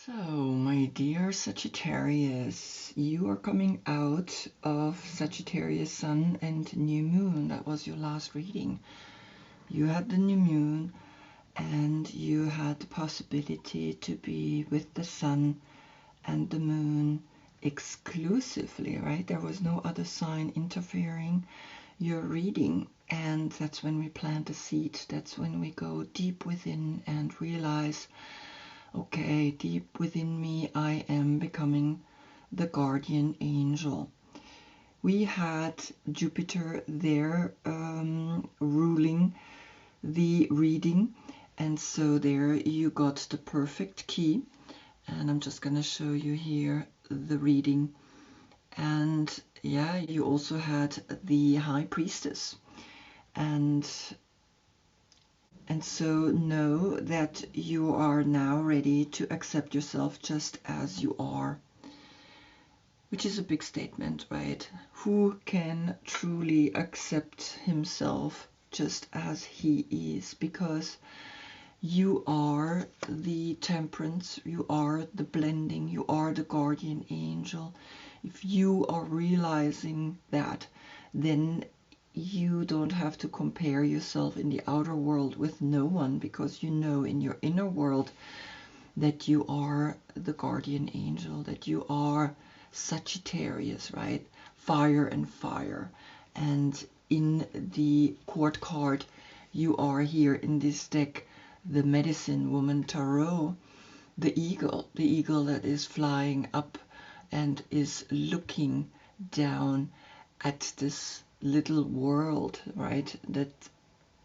So, my dear Sagittarius, you are coming out of Sagittarius Sun and New Moon. That was your last reading. You had the New Moon and you had the possibility to be with the Sun and the Moon exclusively, right? There was no other sign interfering your reading. And that's when we plant a seed. That's when we go deep within and realize, okay, deep within me, I am becoming the guardian angel. We had Jupiter there ruling the reading, and so there you got the perfect key. And I'm just going to show you here the reading. And yeah, you also had the High Priestess. And so know that you are now ready to accept yourself just as you are, which is a big statement, right? Who can truly accept himself just as he is? Because you are the temperance, you are the blending, you are the guardian angel. If you are realizing that, then you don't have to compare yourself in the outer world with no one, because you know in your inner world that you are the guardian angel, that you are Sagittarius, right? Fire and fire. And in the court card, you are here in this deck, the Medicine Woman Tarot, the eagle that is flying up and is looking down at this little world, right, that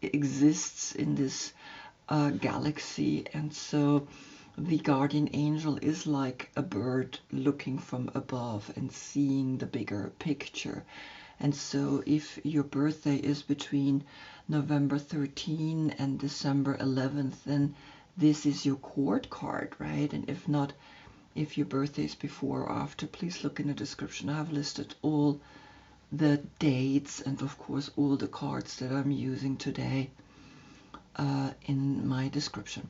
exists in this galaxy. And so the guardian angel is like a bird looking from above and seeing the bigger picture. And so if your birthday is between November 13 and December 11th, then this is your court card, right? And if not, if your birthday is before or after, please look in the description. I have listed all the dates and of course all the cards that I'm using today in my description.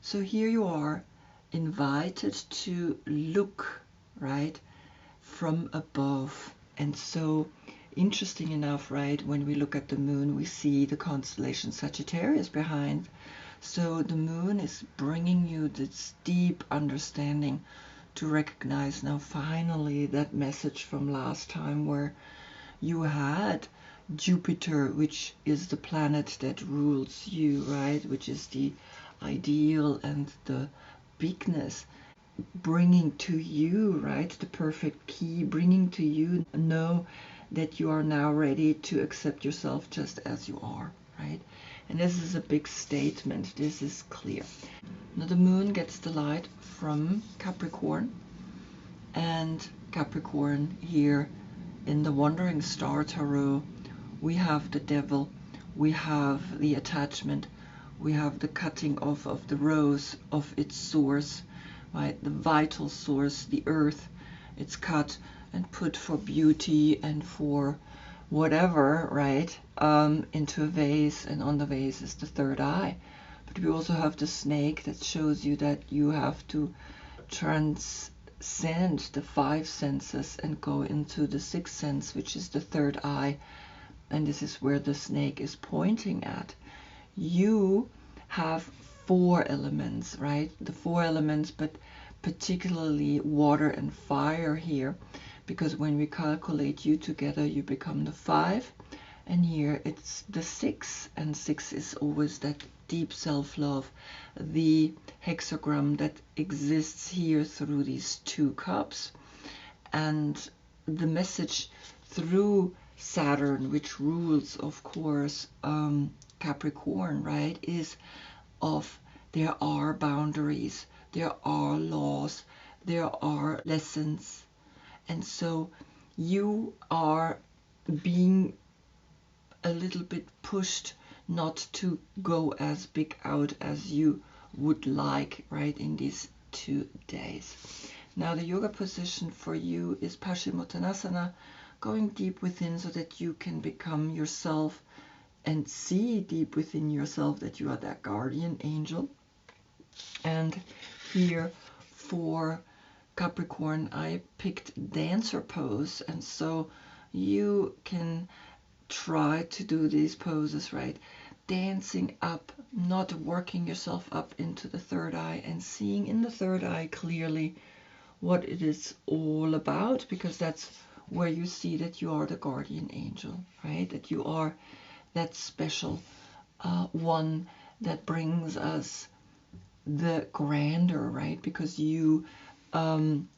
So here you are, invited to look, right, from above. And so interesting enough, right, when we look at the moon, we see the constellation Sagittarius behind. So the moon is bringing you this deep understanding to recognize now finally that message from last time where you had Jupiter, which is the planet that rules you, right? Which is the ideal and the bigness, bringing to you, right, the perfect key, bringing to you, know that you are now ready to accept yourself just as you are, right? And this is a big statement. This is clear. Now the moon gets the light from Capricorn, and Capricorn here in the Wandering Star Tarot, we have the devil, we have the attachment, we have the cutting off of the rose of its source, right? The vital source, the earth. It's cut and put for beauty and for whatever, right? Into a vase, and on the vase is the third eye. But we also have the snake that shows you that you have to transcend the five senses and go into the sixth sense, which is the third eye. And this is where the snake is pointing at. You have four elements, right? The four elements, but particularly water and fire here, because when we calculate you together, you become the 5, and here it's the 6, and 6 is always that deep self-love, the hexagram that exists here through these two cups. And the message through Saturn, which rules, of course, Capricorn, right, is of there are boundaries, there are laws, there are lessons. And so you are being a little bit pushed not to go as big out as you would like, right, in these 2 days. Now the yoga position for you is Paschimottanasana, going deep within so that you can become yourself and see deep within yourself that you are that guardian angel. And here for Capricorn, I picked dancer pose, and so you can try to do these poses, right? Dancing up, not working yourself up into the third eye, and seeing in the third eye clearly what it is all about, because that's where you see that you are the guardian angel, right? That you are that special one that brings us the grandeur, right? Because you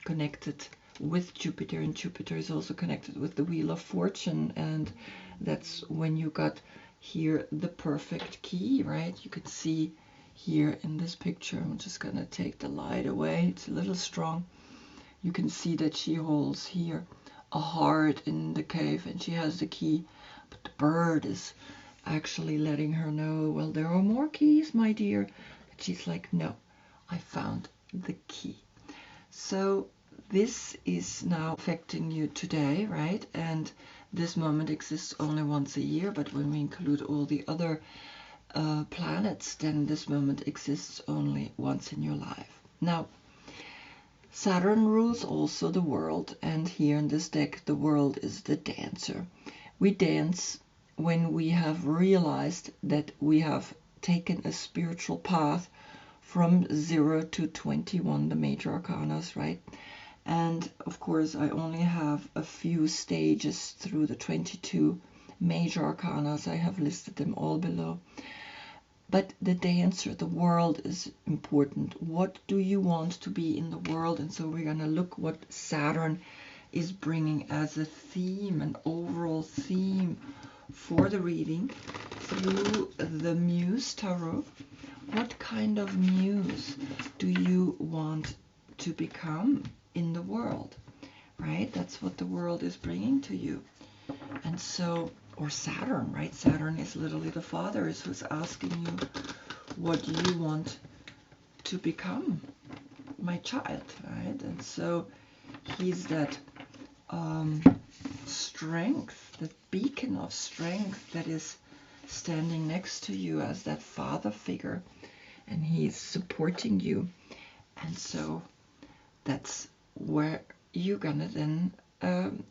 connected with Jupiter, and Jupiter is also connected with the Wheel of Fortune, and that's when you got here the perfect key, right? You could see here in this picture, I'm just gonna take the light away, it's a little strong. You can see that she holds here a heart in the cave, and she has the key, but the bird is actually letting her know, well, there are more keys, my dear. But she's like, no, I found the key. So this is now affecting you today, right? And this moment exists only once a year, but when we include all the other planets, then this moment exists only once in your life. Now, Saturn rules also the world, and here in this deck, the world is the dancer. We dance when we have realized that we have taken a spiritual path from 0 to 21, the major arcanas, right? And of course, I only have a few stages through the 22 major arcanas. I have listed them all below. But the dancer, the world is important. What do you want to be in the world? And so we're going to look what Saturn is bringing as a theme, an overall theme for the reading through the Muse Tarot. What kind of muse do you want to become in the world, right? That's what the world is bringing to you. And so, or Saturn, right? Saturn is literally the father who's asking you, what do you want to become, my child, right? And so he's that strength, that beacon of strength that is standing next to you as that father figure, and he's supporting you. And so that's where you're gonna then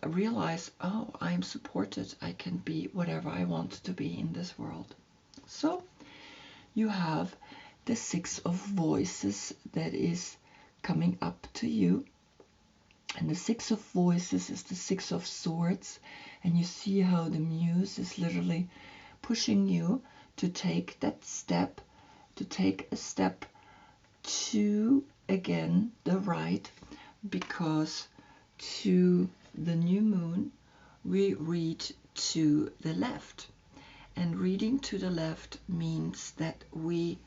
realize, oh, I'm supported, I can be whatever I want to be in this world. So you have the Six of Voices that is coming up to you, and the Six of Voices is the Six of Swords, and you see how the muse is literally pushing you to take that step, to take a step to, again, the right, because to the new moon we read to the left, and reading to the left means that we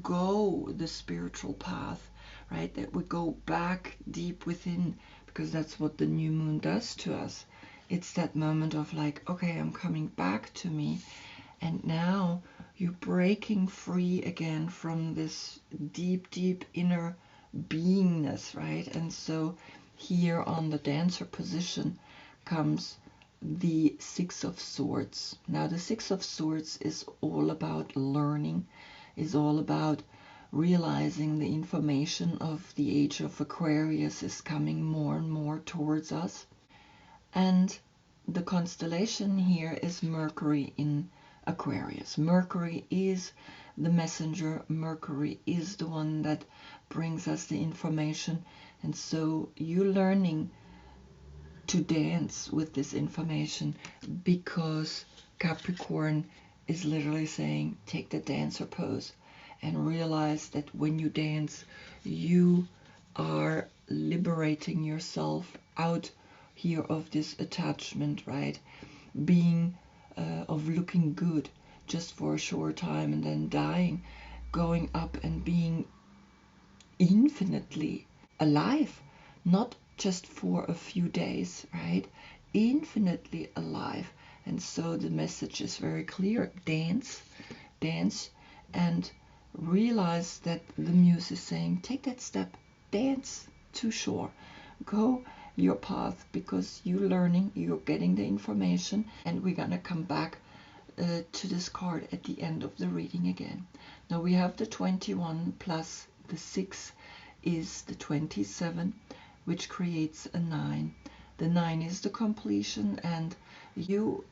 go the spiritual path, right? That we go back deep within, because that's what the new moon does to us. It's that moment of like, okay, I'm coming back to me, and now you're breaking free again from this deep, deep inner beingness, right? And so here on the dancer position comes the Six of Swords. Now the Six of Swords is all about learning, is all about realizing the information of the age of Aquarius is coming more and more towards us. And the constellation here is Mercury in Aquarius. Mercury is the messenger. Mercury is the one that brings us the information. And so you're learning to dance with this information, because Capricorn is literally saying, take the dancer pose and realize that when you dance, you are liberating yourself out here of this attachment, right? Being of looking good just for a short time and then dying, going up and being infinitely alive, not just for a few days, right? Infinitely alive. And so the message is very clear. Dance, dance, and realize that the muse is saying, take that step, dance to shore, go your path, because you're learning, you're getting the information. And we're gonna come back to this card at the end of the reading again. Now we have the 21 plus the 6 is the 27, which creates a 9. The 9 is the completion, and you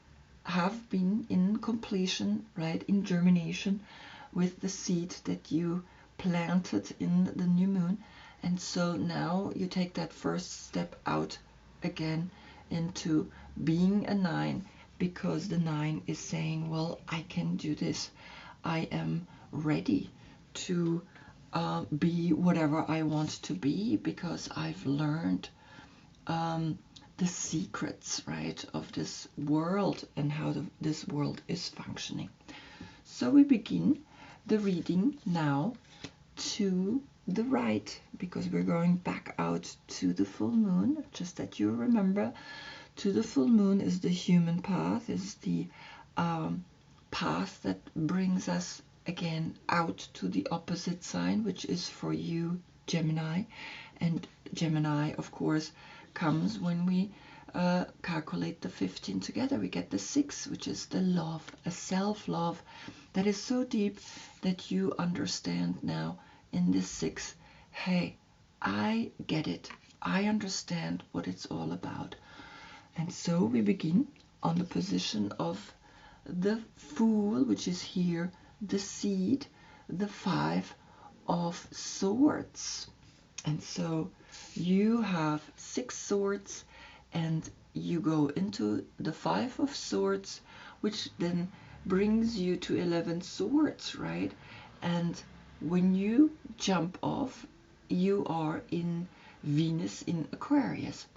have been in completion, right, in germination with the seed that you planted in the new moon. And so now you take that first step out again into being a 9, because the 9 is saying, well, I can do this. I am ready to be whatever I want to be, because I've learned the secrets, right, of this world and how this world is functioning. So we begin the reading now to the right, because we're going back out to the full moon. Just that you remember, to the full moon is the human path, is the path that brings us again out to the opposite sign, which is for you Gemini. And Gemini, of course, comes when we calculate the 15 together. We get the 6, which is the love, a self-love that is so deep that you understand now in this 6, hey, I get it. I understand what it's all about. And so we begin on the position of the Fool, which is here, the seed, the 5 of Swords. And so you have 6 swords, and you go into the 5 of Swords, which then brings you to 11 swords, right? And when you jump off, you are in Venus in Aquarius.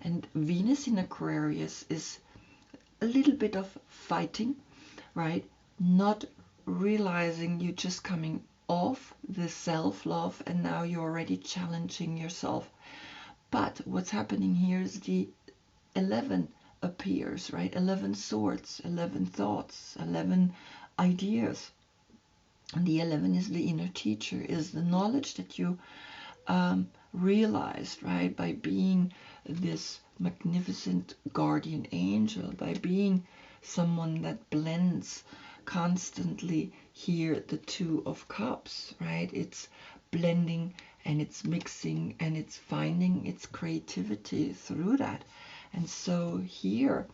And Venus in Aquarius is a little bit of fighting, right? Not realizing you're just coming off the self-love, and now you're already challenging yourself. But what's happening here is the 11 appears, right? 11 swords, 11 thoughts, 11 ideas. And the 11 is the inner teacher, is the knowledge that you realized, right, by being this magnificent guardian angel, by being someone that blends constantly here the 2 of Cups, right? It's blending and it's mixing and it's finding its creativity through that. And so here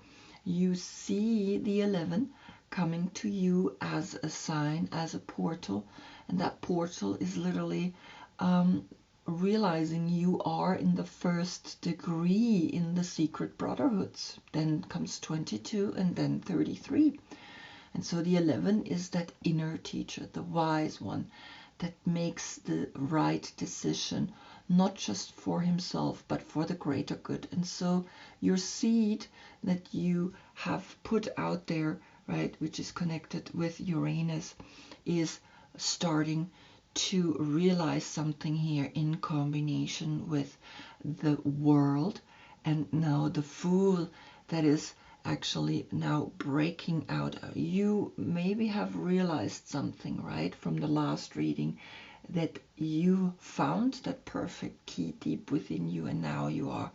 you see the 11 coming to you as a sign, as a portal, and that portal is literally realizing you are in the 1st degree in the secret brotherhoods. Then comes 22 and then 33. And so the 11 is that inner teacher, the wise one that makes the right decision, not just for himself, but for the greater good. And so your seed that you have put out there, right, which is connected with Uranus, is starting to realize something here in combination with the world. And now the Fool that is actually now breaking out. You maybe have realized something, right, from the last reading, that you found that perfect key deep within you, and now you are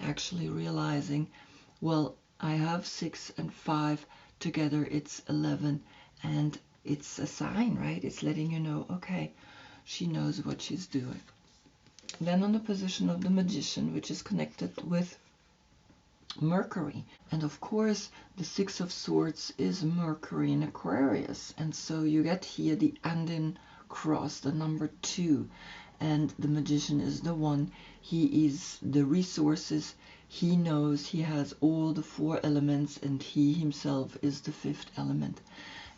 actually realizing, well, I have 6 and 5 together, it's 11, and it's a sign, right? It's letting you know, okay, she knows what she's doing. Then on the position of the Magician, which is connected with Mercury, and of course the 6 of Swords is Mercury in Aquarius, and so you get here the Anden cross, the number 2, and the Magician is the one. He is the resources, he knows, he has all the 4 elements, and he himself is the 5th element.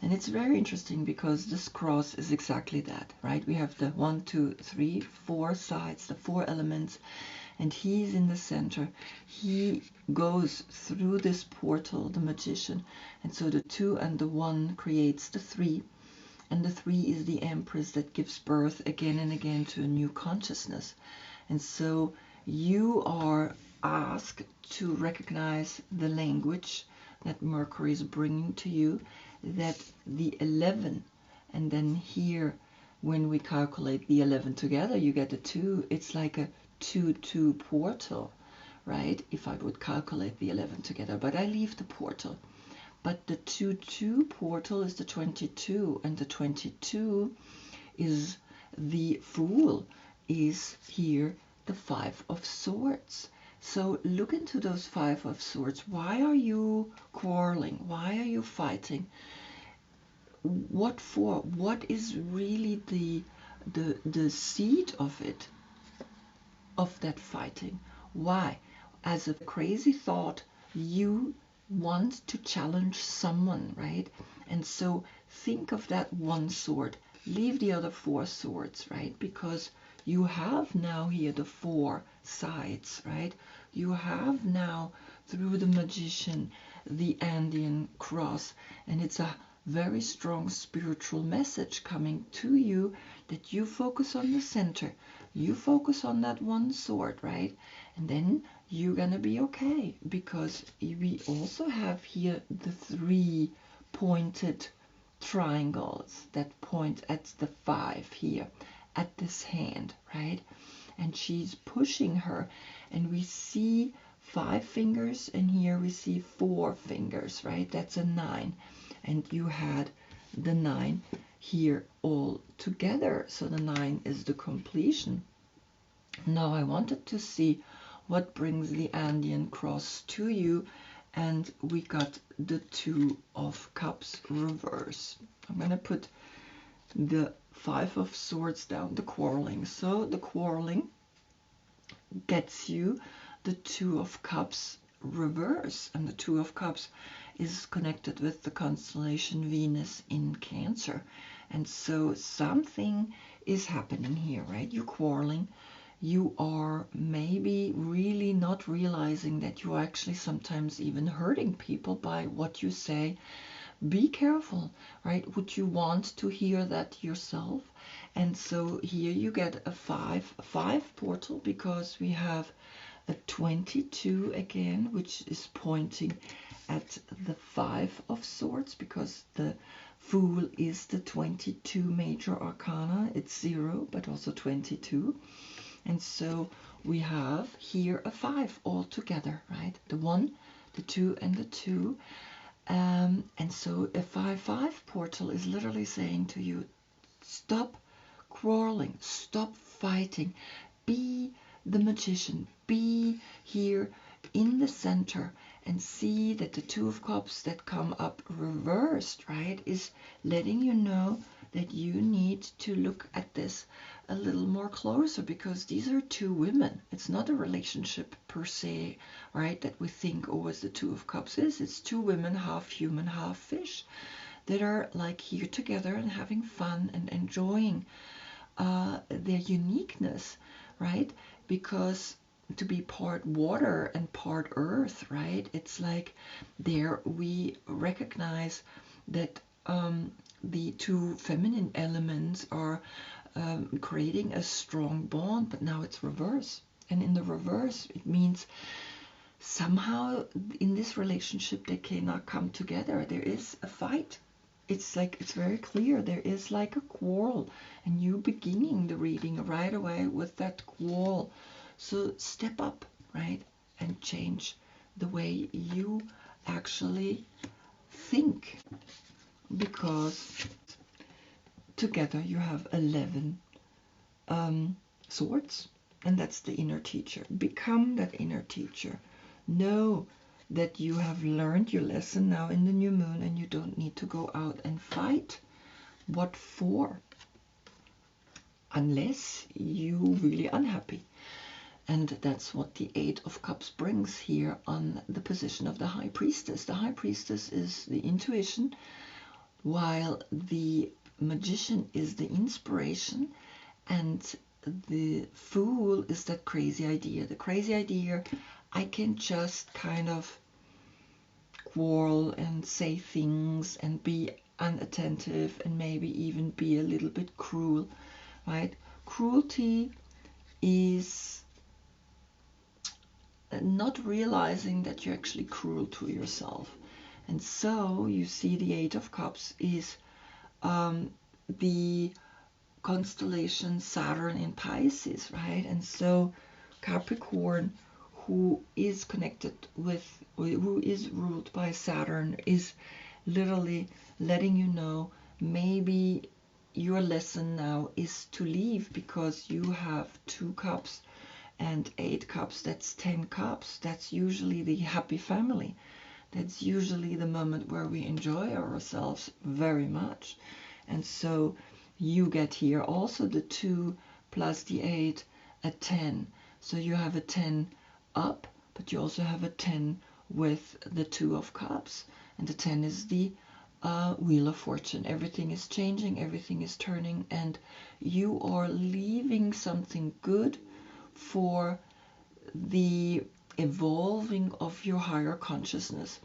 And it's very interesting because this cross is exactly that, right? We have the 1, 2, 3, 4 sides, the 4 elements, and he's in the center. He goes through this portal, the Magician, and so the 2 and the 1 creates the 3, and the 3 is the Empress that gives birth again and again to a new consciousness. And so you are asked to recognize the language that Mercury is bringing to you, that the 11, and then here when we calculate the 11 together, you get a 2. It's like a 2-2 portal, right? If I would calculate the 11 together, but I leave the portal. But the 2-2 portal is the 22, and the 22 is the Fool is here the Five of Swords. So look into those Five of Swords. Why are you quarreling? Why are you fighting? What for? What is really the seed of it, of that fighting? Why? As a crazy thought, you want to challenge someone, right? And so think of that one sword, leave the other four swords, right? Because you have now here the four sides, right? You have now, through the Magician, the Andean cross, and it's a very strong spiritual message coming to you that you focus on the center. You focus on that one sword, right? And then you're gonna be okay, because we also have here the three pointed triangles that point at the five here, at this hand, right? And she's pushing her, and we see 5 fingers, and here we see 4 fingers, right? That's a 9, and you had the 9 here all together, so the 9 is the completion. Now I wanted to see what brings the Andean cross to you, and we got the Two of Cups reverse. I'm going to put the Five of Swords down, the quarreling. So the quarreling gets you the Two of Cups reverse, and the Two of Cups is connected with the constellation Venus in Cancer. And so something is happening here, right? You're quarreling. You are maybe really not realizing that you're actually sometimes even hurting people by what you say. Be careful, right? Would you want to hear that yourself? And so here you get a 5 portal, because we have a 22 again, which is pointing at the 5 of Swords, because the Fool is the 22 major arcana. It's 0, but also 22. And so we have here a 5 all together, right? The 1, the 2, and the 2. And so a 5-5 portal is literally saying to you, stop quarreling, stop fighting, be the Magician, be here in the center, and see that the Two of Cups that come up reversed, right, is letting you know that you need to look at this a little more closer, because these are two women. It's not a relationship per se, right, that we think, oh, as the Two of Cups is. It's two women, half human, half fish, that are like here together and having fun and enjoying their uniqueness, right? Because to be part water and part earth, right, it's like there we recognize that the two feminine elements are creating a strong bond, but now it's reverse. And in the reverse, it means somehow in this relationship they cannot come together. There is a fight. It's like, it's very clear, there is like a quarrel, and you beginning the reading right away with that quarrel. So step up, right, and change the way you actually think, because together you have 11 swords, and that's the inner teacher. Become that inner teacher. Know that you have learned your lesson now in the new moon, and you don't need to go out and fight. What for? Unless you're really unhappy. And that's what the Eight of Cups brings here on the position of the High Priestess. The High Priestess is the intuition, while the Magician is the inspiration, and the Fool is that crazy idea. The crazy idea, I can just kind of quarrel and say things and be unattentive and maybe even be a little bit cruel, right? Cruelty is not realizing that you're actually cruel to yourself. And so you see the Eight of Cups is the constellation Saturn in Pisces, right? And so Capricorn, who is connected with, who is ruled by Saturn, is literally letting you know, maybe your lesson now is to leave, because you have 2 cups and 8 cups. That's 10 cups. That's usually the happy family. That's usually the moment where we enjoy ourselves very much. And so you get here also the 2 plus the 8, a 10. So you have a 10 up, but you also have a 10 with the 2 of cups. And the 10 is the Wheel of Fortune. Everything is changing, everything is turning, and you are leaving something good for the evolving of your higher consciousness,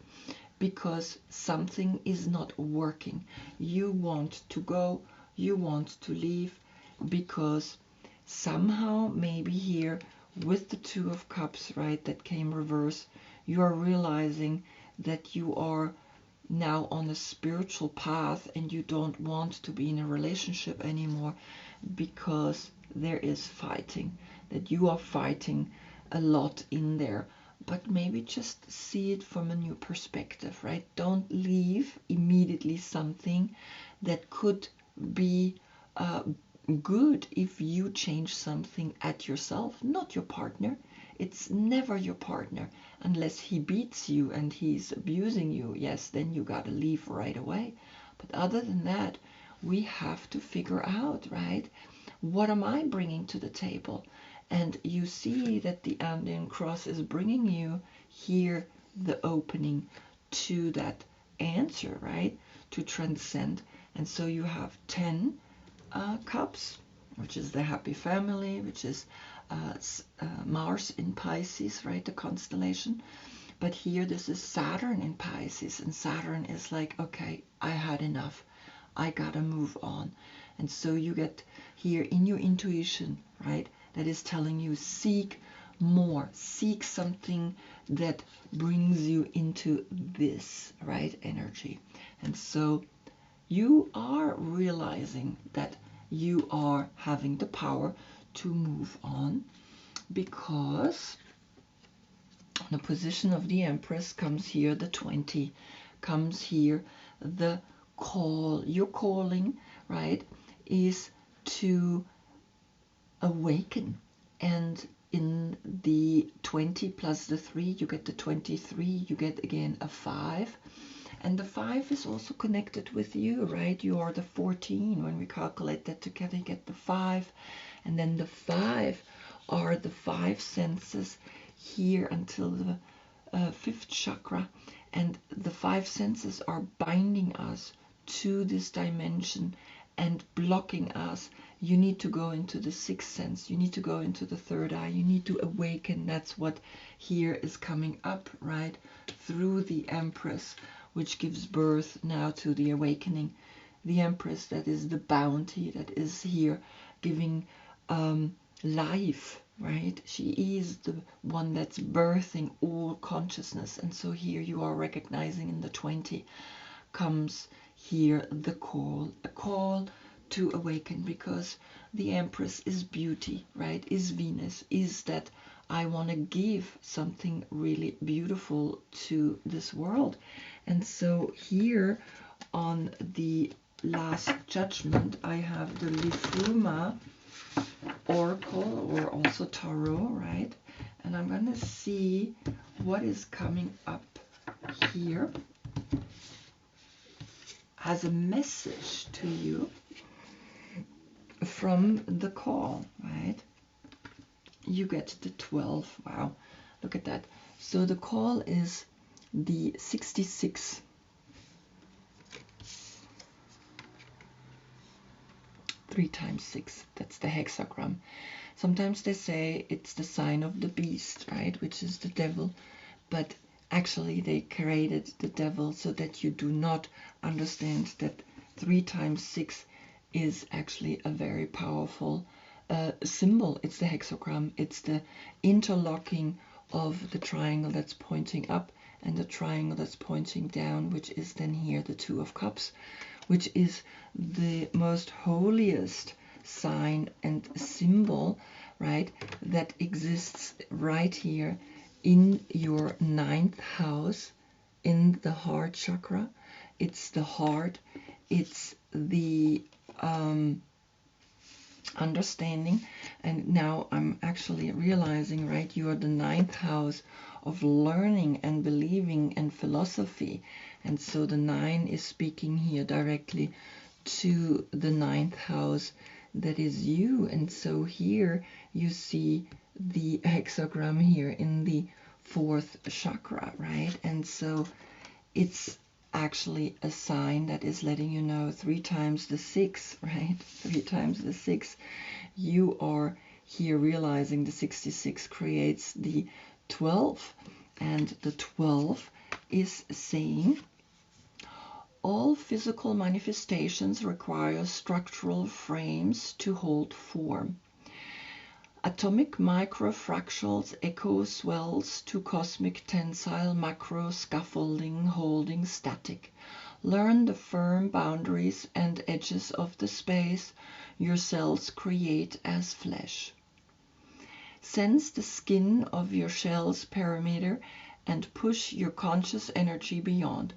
because something is not working. You want to go, you want to leave, because somehow maybe here with the 2 of Cups, right, that came reverse, you are realizing that you are now on a spiritual path and you don't want to be in a relationship anymore, because there is fighting, that you are fighting a lot in there. But maybe just see it from a new perspective, right? Don't leave immediately something that could be good if you change something at yourself, not your partner. It's never your partner unless he beats you and he's abusing you. Yes, then you gotta leave right away. But other than that, we have to figure out, right? What am I bringing to the table? And you see that the Andean cross is bringing you here the opening to that answer, right? To transcend. And so you have 10 cups, which is the happy family, which is Mars in Pisces, right? The constellation. But here this is Saturn in Pisces, and Saturn is like, okay, I had enough. I gotta move on. And so you get here in your intuition, right? That is telling you seek more, seek something that brings you into this, right, energy. And so you are realizing that you are having the power to move on, because on the position of the Empress comes here the 20, comes here the call. Your calling, right, is to awaken. And in the 20 plus the 3, you get the 23, you get again a 5. And the 5 is also connected with you, right? You are the 14. When we calculate that together, you get the 5. And then the 5 are the 5 senses here until the 5th chakra. And the 5 senses are binding us to this dimension and blocking us. You need to go into the 6th sense. You need to go into the 3rd eye. You need to awaken. That's what here is coming up, right? Through the Empress, which gives birth now to the awakening. The Empress, that is the bounty, that is here giving life, right? She is the one that's birthing all consciousness. And so here you are recognizing in the 20 comes here the call, a call to awaken, because the Empress is beauty, right? Is Venus, is that I want to give something really beautiful to this world. And so here on the Last Judgment, I have the Lifuma Oracle, or also Tarot, right? And I'm going to see what is coming up here as a message to you from the call, right? You get the 12. Wow, look at that. So the call is the 66. 3 times 6, that's the hexagram. Sometimes they say it's the sign of the beast, right, which is the devil, but actually they created the devil so that you do not understand that 3 times 6 is actually a very powerful symbol. It's the hexagram. It's the interlocking of the triangle that's pointing up and the triangle that's pointing down, which is then here the 2 of Cups, which is the most holiest sign and symbol, right, that exists right here in your 9th house, in the heart chakra. It's the heart, it's the understanding. And now I'm actually realizing, right, you are the 9th house of learning and believing and philosophy. And so the 9 is speaking here directly to the 9th house that is you. And so here you see the hexagram here in the 4th chakra, right? And so it's actually a sign that is letting you know 3 times the 6, right? 3 times the 6. You are here realizing the 66 creates the 12, and the 12 is saying all physical manifestations require structural frames to hold form. Atomic microfractals echo swells to cosmic tensile macro scaffolding holding static. Learn the firm boundaries and edges of the space your cells create as flesh. Sense the skin of your shell's perimeter and push your conscious energy beyond.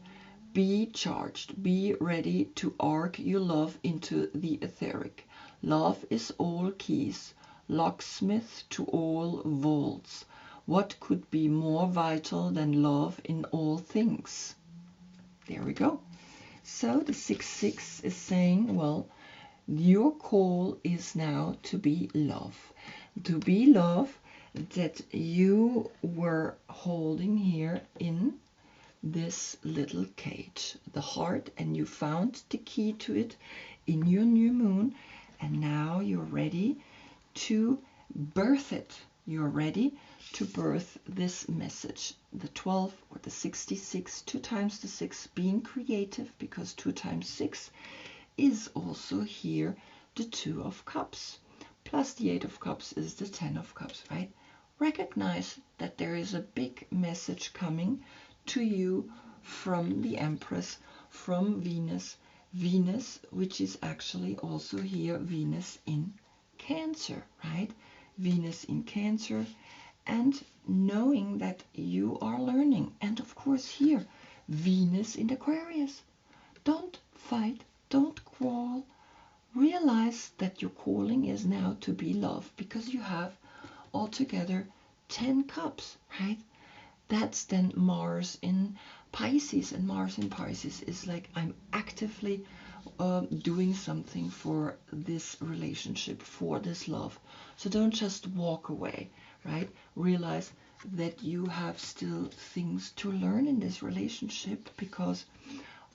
Be charged, be ready to arc your love into the etheric. Love is all keys, locksmith to all vaults. What could be more vital than love in all things? There we go. So the 6-6 is saying, well, your call is now to be love. To be love that you were holding here in this little cage, the heart, and you found the key to it in your new moon, and now you're ready to birth it. You're ready to birth this message. The 12 or the 66, 2 times the 6, being creative, because 2 times 6 is also here the 2 of cups, plus the 8 of cups is the 10 of cups, right? Recognize that there is a big message coming to you from the Empress, from Venus, which is actually also here Venus in Cancer, right? Venus in Cancer, and knowing that you are learning. And of course here, Venus in Aquarius. Don't fight, don't quarrel. Realize that your calling is now to be love, because you have altogether 10 cups, right? That's then Mars in Pisces, and Mars in Pisces is like, I'm actively doing something for this relationship, for this love. So don't just walk away, right? Realize that you have still things to learn in this relationship, because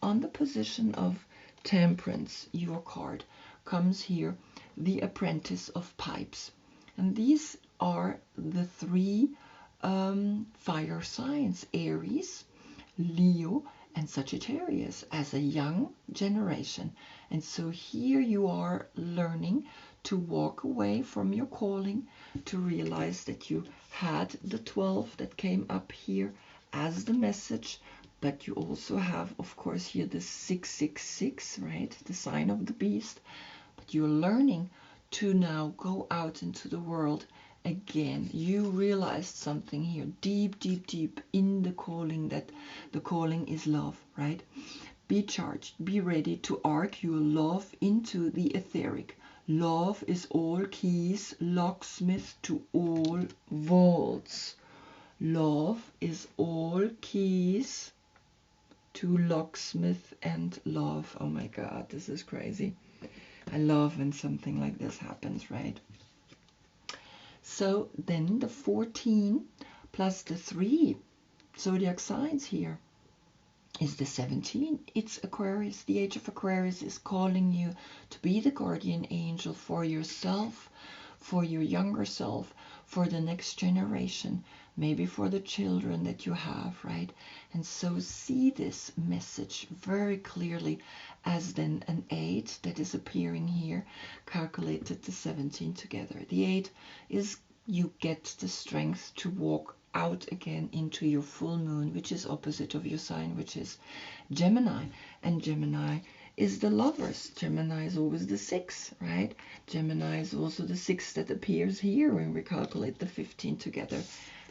on the position of Temperance, your card comes here, the Apprentice of Pipes. And these are the 3 fire signs, Aries, Leo, and Sagittarius, as a young generation. And so here you are learning to walk away from your calling, to realize that you had the 12 that came up here as the message, but you also have, of course, here the 666, right? The sign of the beast. But you're learning to now go out into the world again. You realized something here deep, deep, deep in the calling, that the calling is love, right? Be charged, be ready to arc your love into the etheric. Love is all keys, locksmith to all vaults. Love is all keys to locksmith and love. Oh my God, this is crazy. I love when something like this happens, right? So then the 14 plus the 3 zodiac signs here is the 17. It's Aquarius. The age of Aquarius is calling you to be the guardian angel for yourself, for your younger self, for the next generation, maybe for the children that you have, right? And so see this message very clearly as then an 8 that is appearing here, calculated the 17 together. The 8 is you get the strength to walk out again into your full moon, which is opposite of your sign, which is Gemini. And Gemini is the lovers. Gemini is always the 6, right? Gemini is also the 6 that appears here when we calculate the 15 together.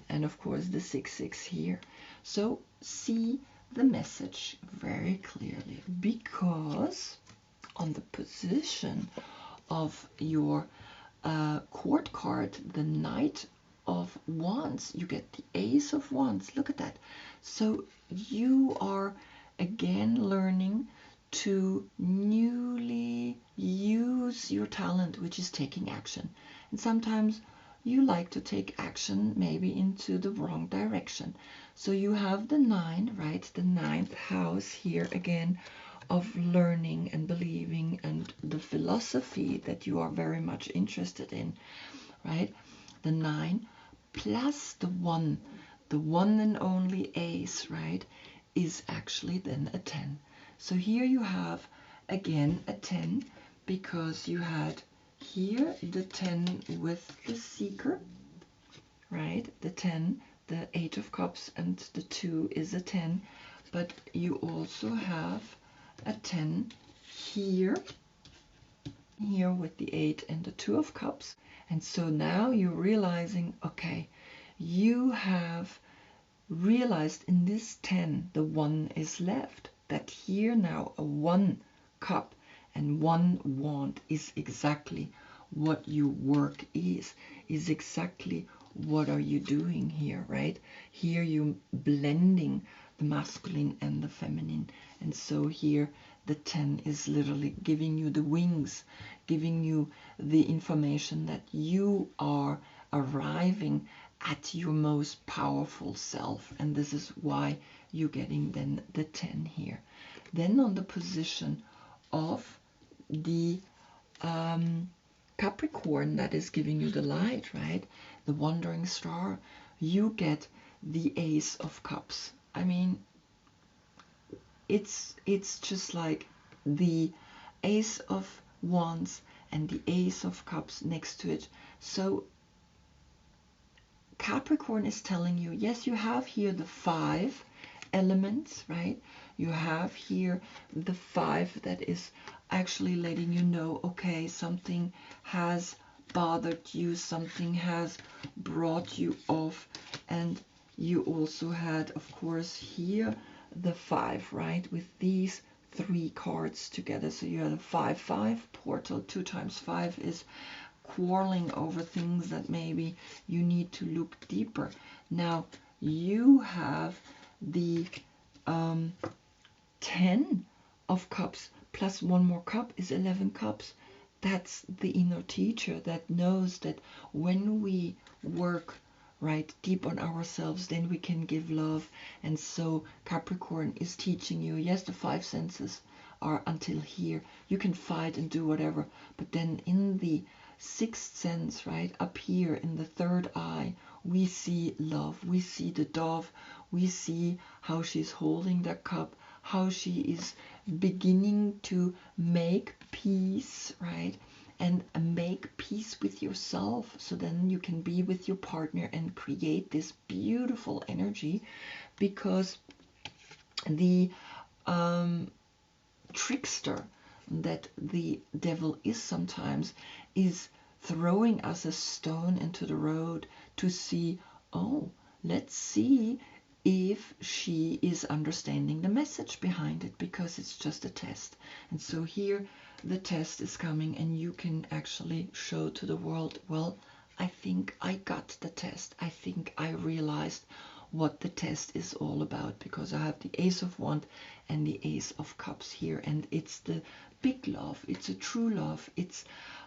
And of course the 6-6 here. So see the message very clearly, because on the position of your court card, the Knight of Wands, you get the Ace of Wands. Look at that. So you are again learning to newly use your talent, which is taking action. And sometimes you like to take action maybe into the wrong direction. So you have the 9, right? The 9th house here again of learning and believing and the philosophy that you are very much interested in, right? The 9 plus the 1 and only Ace, right, is actually then a 10. So here you have again a 10 because you had here the 10 with the Seeker, right? The 10, the 8 of Cups, and the 2 is a 10, but you also have a 10 here with the 8 and the 2 of Cups. And so now you're realizing, okay, you have realized in this 10, the 1 is left, that here now a 1 cup and 1 wand is exactly what your work is exactly what are you doing here, right? Here you're blending the masculine and the feminine. And so here the 10 is literally giving you the wings, giving you the information that you are arriving at your most powerful self. And this is why you're getting then the 10 here. Then on the position of the Capricorn that is giving you the light, right? The wandering star, you get the Ace of Cups. I mean, it's just like the Ace of Wands and the Ace of Cups next to it. So Capricorn is telling you, yes, you have here the 5 elements, right? You have here the 5 that is actually letting you know, okay, something has bothered you, something has brought you off. And you also had, of course, here the 5, right, with these 3 cards together. So you had a 5-5 portal. 2 times 5 is quarreling over things that maybe you need to look deeper. Now you have the 10 of Cups plus 1 more cup is 11 cups. That's the inner teacher that knows that when we work right deep on ourselves, then we can give love. And so Capricorn is teaching you, yes, the 5 senses are until here. You can fight and do whatever, but then in the 6th sense, right up here in the 3rd eye, we see love. We see the dove. We see how she's holding that cup, how she is beginning to make peace, right? And make peace with yourself, so then you can be with your partner and create this beautiful energy. Because the trickster that the devil is sometimes is throwing us a stone into the road to see, oh, let's see if she is understanding the message behind it, because it's just a test. And so here the test is coming, and you can actually show to the world, well, I think I got the test. I think I realized what the test is all about, because I have the Ace of Wands and the Ace of Cups here, and it's the big love. It's a true love. It's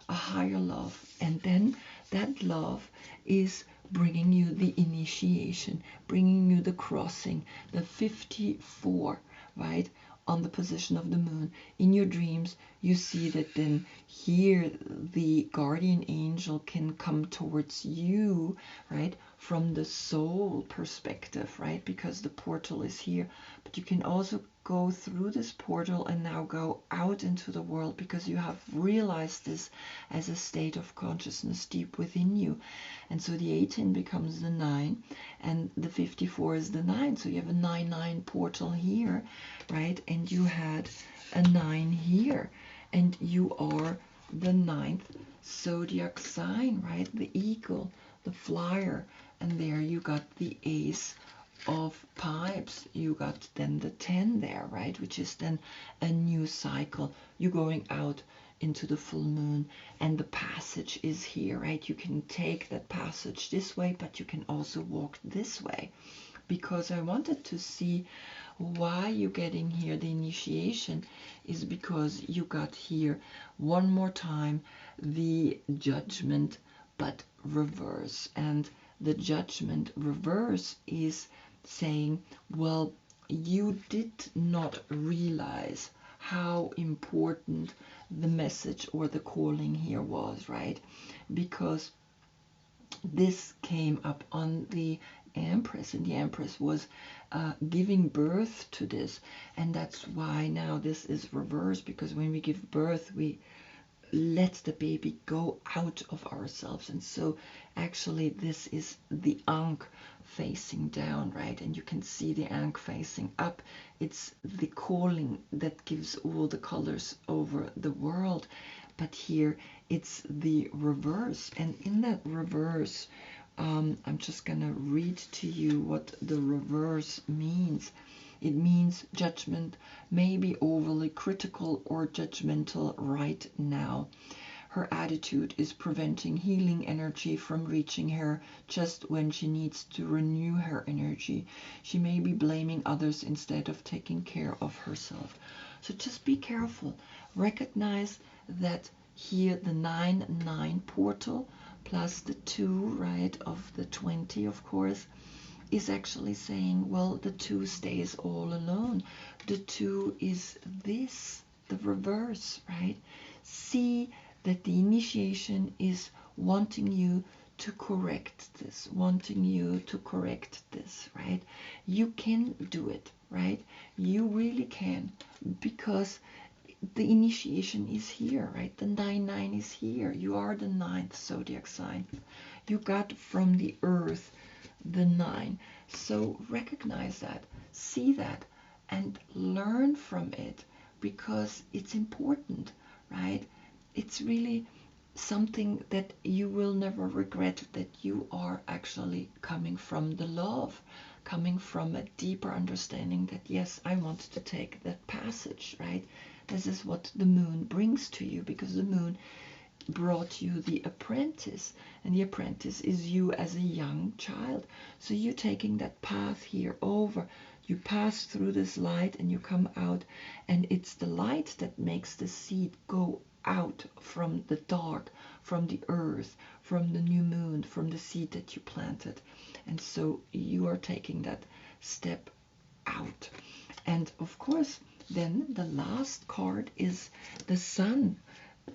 a higher love. And then that love is bringing you the initiation, bringing you the crossing, the 54, right, on the position of the moon. In your dreams, you see that then here the guardian angel can come towards you, right, from the soul perspective, right, because the portal is here. But you can also go through this portal and now go out into the world, because you have realized this as a state of consciousness deep within you. And so the 18 becomes the 9, and the 54 is the 9. So you have a 9-9 portal here, right? And you had a 9 here, and you are the 9th zodiac sign, right? The eagle, the flyer, and there you got the Ace of pipes, you got then the 10 there, right? Which is then a new cycle. You're going out into the full moon, and the passage is here, right? You can take that passage this way, but you can also walk this way, because I wanted to see why you're getting here the initiation is because you got here one more time the judgment, but reverse. And the judgment reverse is saying, well, you did not realize how important the message or the calling here was, right? Because this came up on the Empress, and the Empress was giving birth to this, and that's why now this is reversed, because when we give birth, we let the baby go out of ourselves. And so actually this is the Ankh facing down, right? And you can see the Ankh facing up. It's the calling that gives all the colors over the world. But here it's the reverse. And in that reverse, I'm just going to read to you what the reverse means. It means judgment may be overly critical or judgmental right now. Her attitude is preventing healing energy from reaching her just when she needs to renew her energy. She may be blaming others instead of taking care of herself. So just be careful. Recognize that here the 9-9 portal plus the 2, right, of the 20, of course, is actually saying, well, the 2 stays all alone. The 2 is this, the reverse, right? See that the initiation is wanting you to correct this, wanting you to correct this, right? You can do it, right? You really can, because the initiation is here, right? The 9-9 is here. You are the 9th zodiac sign. You got from the earth the 9. So recognize that, see that, and learn from it, because it's important, right? It's really something that you will never regret, that you are actually coming from the love, coming from a deeper understanding that, yes, I want to take that passage, right? This is what the moon brings to you, because the moon brought you the apprentice, and the apprentice is you as a young child. So you're taking that path here over, you pass through this light and you come out, and it's the light that makes the seed go out from the dark, from the earth, from the new moon, from the seed that you planted. And so you are taking that step out. And of course, then the last card is the sun.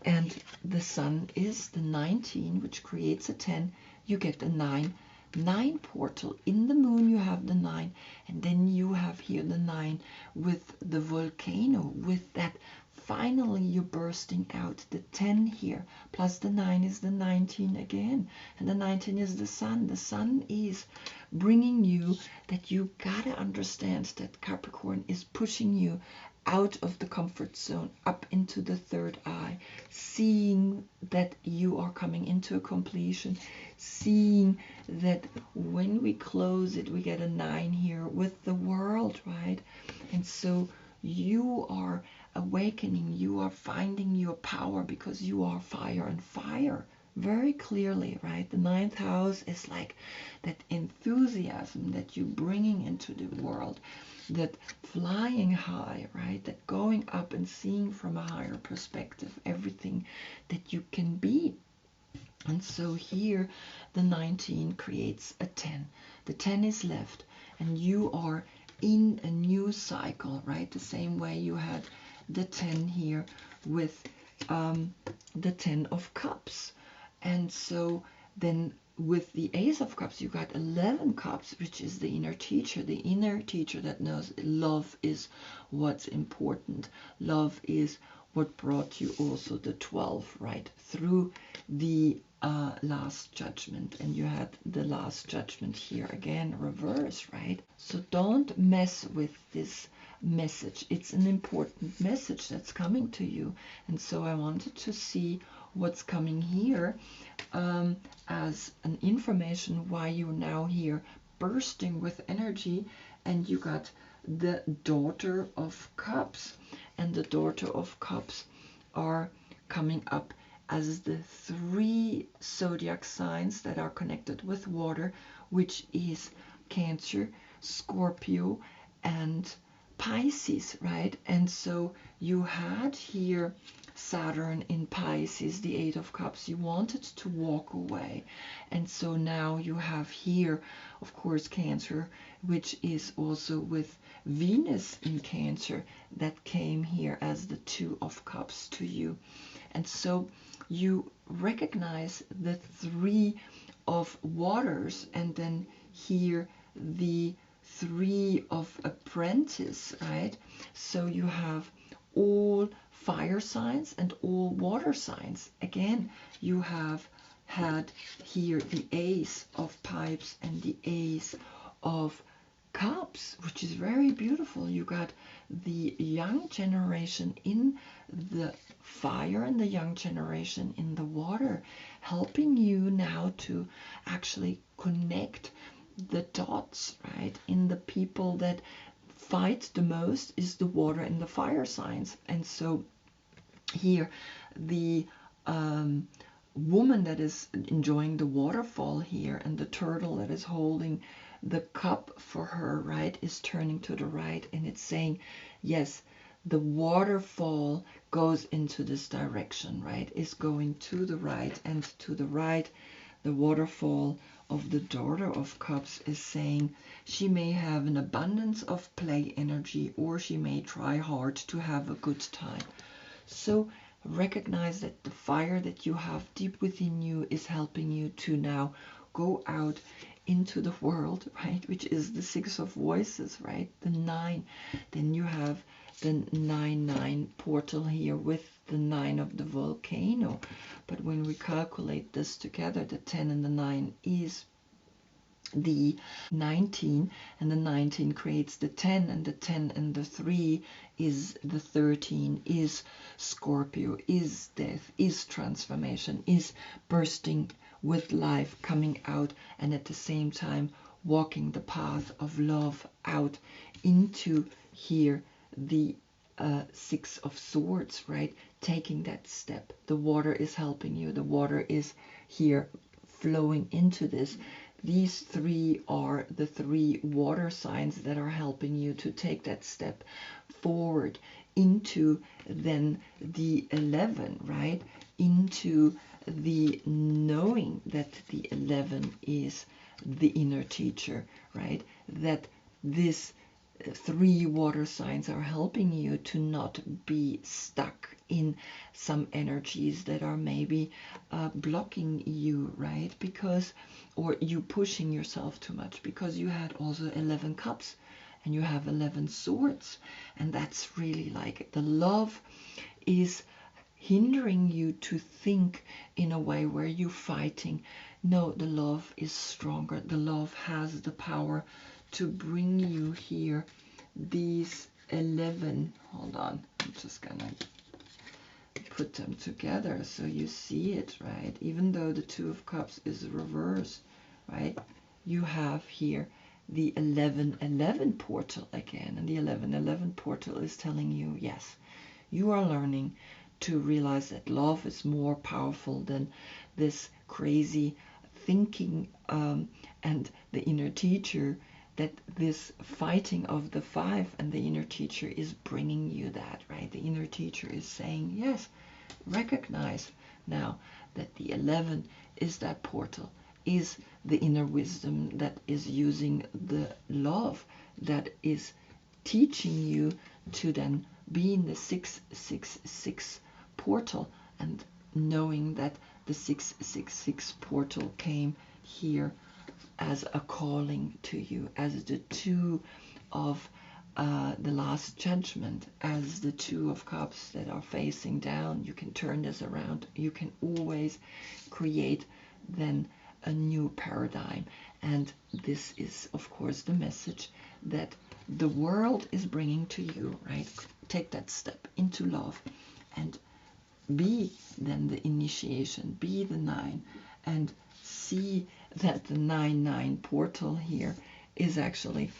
And the sun is the 19, which creates a 10. You get a 9 portal. In the moon you have the 9, and then you have here the 9 with the volcano, with that finally you're bursting out. The 10 here plus the 9 is the 19 again, and the 19 is the sun. The sun is bringing you that you gotta understand that Capricorn is pushing you out of the comfort zone, up into the third eye, seeing that you are coming into a completion, seeing that when we close it, we get a 9 here with the world, right? And so you are awakening, you are finding your power, because you are fire, and fire very clearly, right? The 9th house is like that enthusiasm that you're bringing into the world, that flying high, right? That going up and seeing from a higher perspective everything that you can be. And so here the 19 creates a 10. The 10 is left, and you are in a new cycle, right? The same way you had the 10 here with the 10 of cups. And so then with the Ace of Cups, you got 11 cups, which is the inner teacher that knows love is what's important. Love is what brought you also the 12, right, through the last judgment. And you had the last judgment here again, reverse, right? So don't mess with this message. It's an important message that's coming to you. And so I wanted to see what's coming here as an information why you're now here bursting with energy, and you got the Daughter of Cups. And the Daughter of Cups are coming up as the 3 zodiac signs that are connected with water, which is Cancer, Scorpio, and Pisces, right? And so you had here Saturn in Pisces, the 8 of Cups. You wanted to walk away. And so now you have here, of course, Cancer, which is also with Venus in Cancer, that came here as the 2 of Cups to you. And so you recognize the 3 of Waters, and then here the 3 of Apprentice, right? So you have all fire signs and all water signs. Again, you have had here the Ace of Pipes and the Ace of Cups, which is very beautiful. You got the young generation in the fire and the young generation in the water, helping you now to actually connect the dots, right? In the people that fight the most is the water and the fire signs. And so here the woman that is enjoying the waterfall here, and the turtle that is holding the cup for her, right, is turning to the right, and it's saying, yes, the waterfall goes into this direction, right, is going to the right. And to the right, the waterfall of the Daughter of Cups is saying she may have an abundance of play energy, or she may try hard to have a good time. So recognize that the fire that you have deep within you is helping you to now go out into the world, right, which is the 6 of Voices, right, the 9. Then you have the 9-9 portal here with the 9 of the volcano. But when we calculate this together, the 10 and the 9 is the 19, and the 19 creates the 10, and the 10 and the 3 is the 13, is Scorpio, is death, is transformation, is bursting with life, coming out, and at the same time walking the path of love out into here the 6 of Swords, right? Taking that step. The water is helping you. The water is here flowing into this. These 3 are the 3 water signs that are helping you to take that step forward into then the 11, right? Into the knowing that the 11 is the inner teacher, right? That this 3 water signs are helping you to not be stuck in some energies that are maybe blocking you, right? Because, or you pushing yourself too much, because you had also 11 cups and you have 11 swords, and that's really like the love is hindering you to think in a way where you're fighting. No, the love is stronger. The love has the power to bring you here these 11. Hold on, I'm just gonna put them together so you see it, right? Even though the 2 of Cups is reversed, right? You have here the 11-11 portal again, and the 11-11 portal is telling you, yes, you are learning to realize that love is more powerful than this crazy thinking, and the inner teacher, that this fighting of the 5 and the inner teacher is bringing you that, right? The inner teacher is saying, yes, recognize now that the 11 is that portal, is the inner wisdom that is using the love that is teaching you to then be in the 666 portal, and knowing that the 666 portal came here as a calling to you, as the 2 of the Last Judgment, as the 2 of Cups that are facing down. You can turn this around. You can always create then a new paradigm. And this is, of course, the message that the world is bringing to you, right? Take that step into love and be then the initiation, be the 9, and see that the 9-9 portal here is actually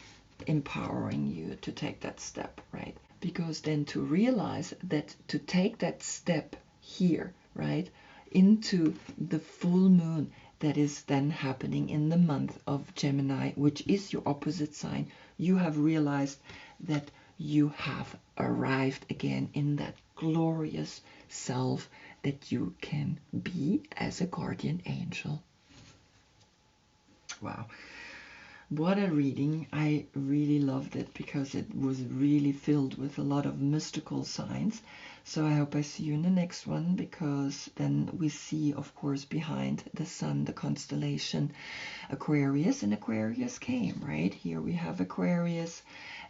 empowering you to take that step, right? Because then to realize that to take that step here, right, into the full moon that is then happening in the month of Gemini, which is your opposite sign, you have realized that you have arrived again in that glorious self that you can be as a guardian angel. Wow. What a reading. I really loved it because it was really filled with a lot of mystical signs. So I hope I see you in the next one, because then we see, of course, behind the sun, the constellation Aquarius, and Aquarius came, right? Here we have Aquarius,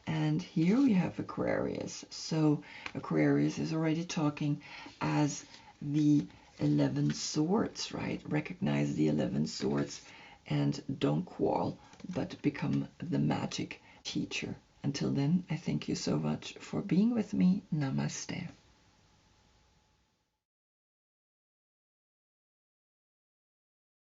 and here we have Aquarius. So Aquarius is already talking as the 11 swords, right? Recognize the 11 swords and don't quarrel, but become the magic teacher. Until then, I thank you so much for being with me. Namaste.